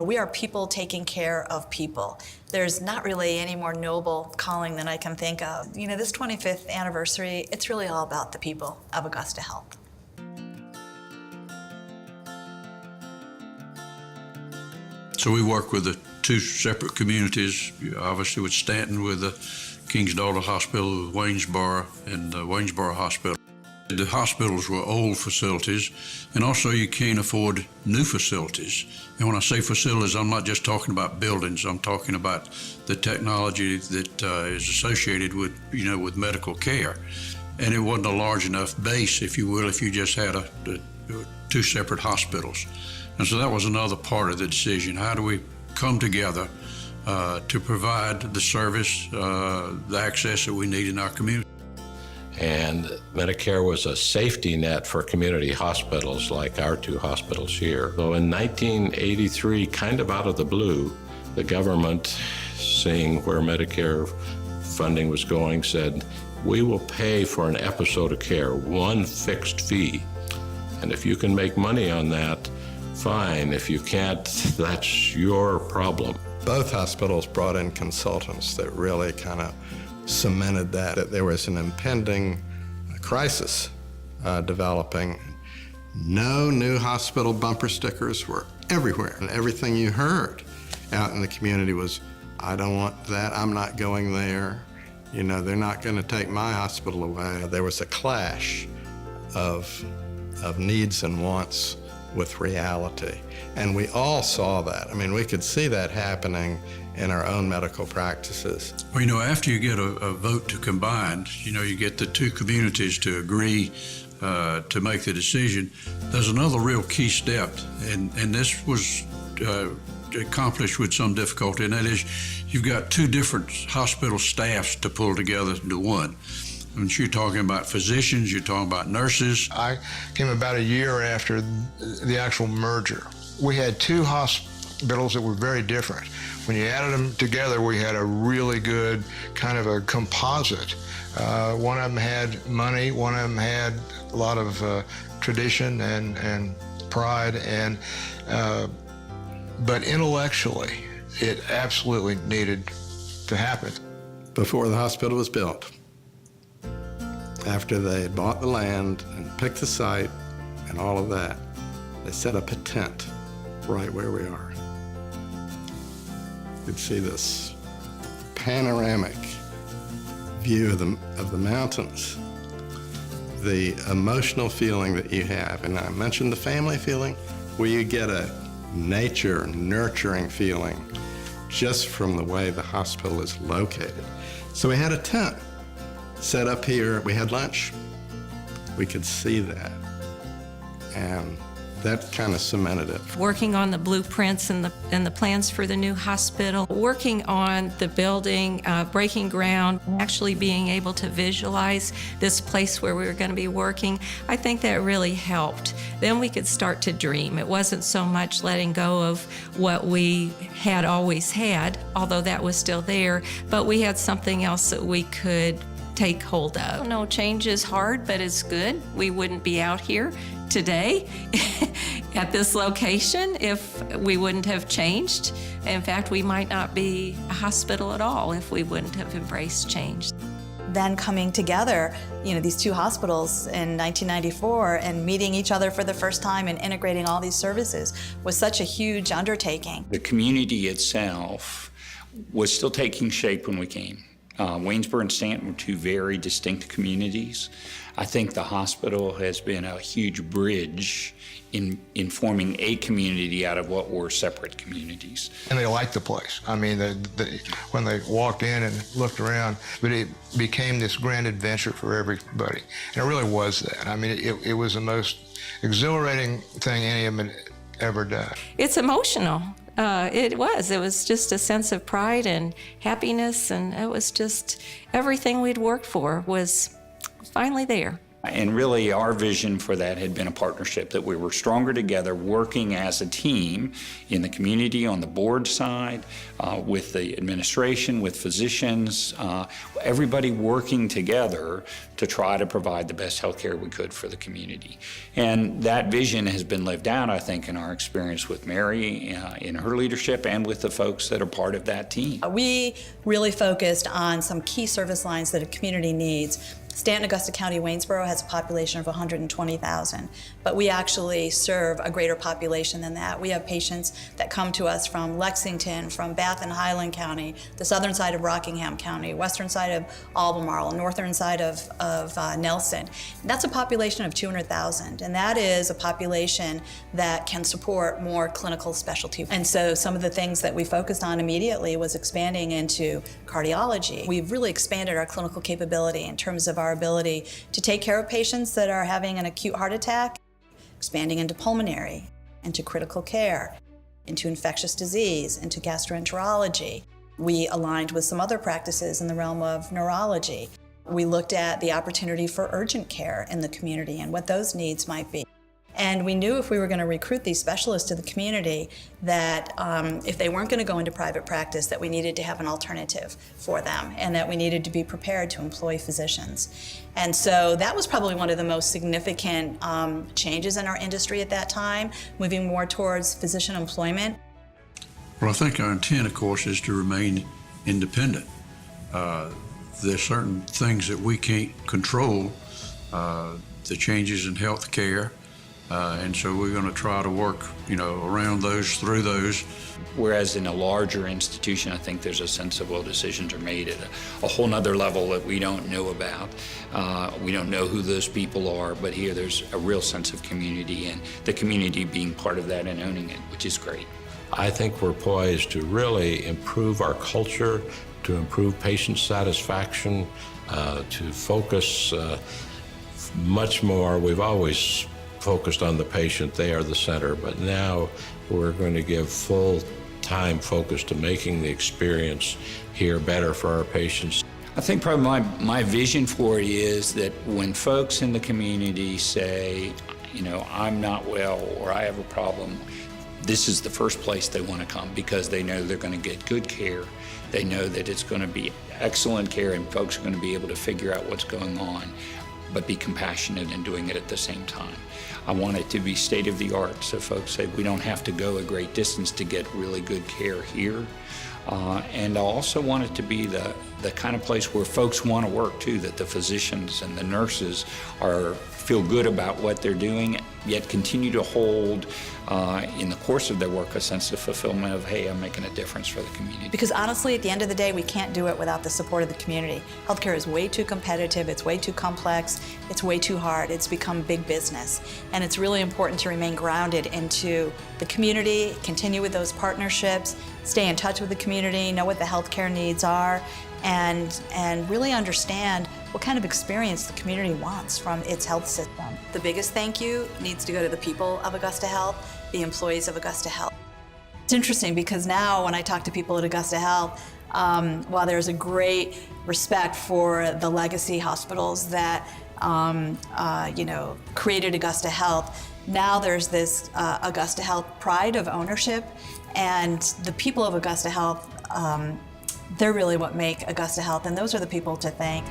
We are people taking care of people. There's not really any more noble calling than I can think of. You know, this 25th anniversary, it's really all about the people of Augusta Health. So we work with the two separate communities, obviously with Stanton, with the King's Daughter Hospital, with Waynesboro, and Waynesboro Hospital. The hospitals were old facilities, and also you can't afford new facilities. And when I say facilities, I'm not just talking about buildings. I'm talking about the technology that is associated with, with medical care. And it wasn't a large enough base, if you will, if you just had two separate hospitals. And so that was another part of the decision. How do we come together to provide the service, the access that we need in our community? And Medicare was a safety net for community hospitals like our two hospitals here. So in 1983, kind of out of the blue, the government, seeing where Medicare funding was going, said, we will pay for an episode of care, one fixed fee. And if you can make money on that, fine. If you can't, that's your problem. Both hospitals brought in consultants that really kind of cemented that there was an impending crisis developing. No new hospital bumper stickers were everywhere, and everything you heard out in the community was, I don't want that, I'm not going there. They're not going to take my hospital away. There was a clash of needs and wants with reality. And we all saw that. I mean, we could see that happening in our own medical practices. Well, after you get a vote to combine, you get the two communities to agree to make the decision. There's another real key step, and this was accomplished with some difficulty, and that is you've got two different hospital staffs to pull together into one. And you're talking about physicians, you're talking about nurses. I came about a year after the actual merger. We had two hospitals that were very different. When you added them together, we had a really good kind of a composite. One of them had money, one of them had a lot of tradition and pride, but intellectually, it absolutely needed to happen. Before the hospital was built, after they had bought the land and picked the site and all of that, they set up a tent right where we are. You could see this panoramic view of the mountains, the emotional feeling that you have. And I mentioned the family feeling, where you get a nature nurturing feeling just from the way the hospital is located. So we had a tent set up here. We had lunch. We could see that. And that kind of cemented it. Working on the blueprints and the plans for the new hospital, working on the building, breaking ground, actually being able to visualize this place where we were going to be working, I think that really helped. Then we could start to dream. It wasn't so much letting go of what we had always had, although that was still there, but we had something else that we could take hold of. No, change is hard, but it's good. We wouldn't be out here today at this location if we wouldn't have changed. In fact, we might not be a hospital at all if we wouldn't have embraced change. Then coming together, these two hospitals in 1994 and meeting each other for the first time and integrating all these services was such a huge undertaking. The community itself was still taking shape when we came. Waynesboro and Stanton were two very distinct communities. I think the hospital has been a huge bridge in forming a community out of what were separate communities. And they liked the place. I mean, when they walked in and looked around, but it became this grand adventure for everybody. And it really was that. I mean, it was the most exhilarating thing any of them had ever done. It's emotional. It was just a sense of pride and happiness, and it was just everything we'd worked for was finally there. And really, our vision for that had been a partnership, that we were stronger together, working as a team in the community, on the board side, with the administration, with physicians, everybody working together to try to provide the best health care we could for the community. And that vision has been lived out, I think, in our experience with Mary, in her leadership, and with the folks that are part of that team. We really focused on some key service lines that a community needs. Stanton, Augusta County, Waynesboro has a population of 120,000, but we actually serve a greater population than that. We have patients that come to us from Lexington, from Bath and Highland County, the southern side of Rockingham County, western side of Albemarle, northern side of Nelson. That's a population of 200,000, and that is a population that can support more clinical specialty. And so some of the things that we focused on immediately was expanding into cardiology. We've really expanded our clinical capability in terms of our ability to take care of patients that are having an acute heart attack, expanding into pulmonary, into critical care, into infectious disease, into gastroenterology. We aligned with some other practices in the realm of neurology. We looked at the opportunity for urgent care in the community and what those needs might be. And we knew if we were going to recruit these specialists to the community that if they weren't going to go into private practice, that we needed to have an alternative for them and that we needed to be prepared to employ physicians. And so that was probably one of the most significant changes in our industry at that time, moving more towards physician employment. Well, I think our intent, of course, is to remain independent. There's certain things that we can't control, the changes in health care. And so we're going to try to work, around those, through those. Whereas in a larger institution, I think there's a sense of, well, decisions are made at a whole nother level that we don't know about. We don't know who those people are, but here there's a real sense of community, and the community being part of that and owning it, which is great. I think we're poised to really improve our culture, to improve patient satisfaction, to focus much more. We've always focused on the patient, they are the center, but now we're going to give full time focus to making the experience here better for our patients. I think probably my vision for it is that when folks in the community say, I'm not well or I have a problem, this is the first place they want to come because they know they're going to get good care. They know that it's going to be excellent care and folks are going to be able to figure out what's going on, but be compassionate in doing it at the same time. I want it to be state of the art, so folks say we don't have to go a great distance to get really good care here. And I also want it to be the kind of place where folks want to work too, that the physicians and the nurses feel good about what they're doing, yet continue to hold in the course of their work a sense of fulfillment of, hey, I'm making a difference for the community. Because honestly, at the end of the day, we can't do it without the support of the community. Healthcare is way too competitive, it's way too complex, it's way too hard, it's become big business. And it's really important to remain grounded into the community, continue with those partnerships, stay in touch with the community, know what the healthcare needs are, and really understand what kind of experience the community wants from its health system. The biggest thank you needs to go to the people of Augusta Health, the employees of Augusta Health. It's interesting because now when I talk to people at Augusta Health, while there's a great respect for the legacy hospitals that created Augusta Health, now there's this Augusta Health pride of ownership, and the people of Augusta Health, they're really what make Augusta Health, and those are the people to thank.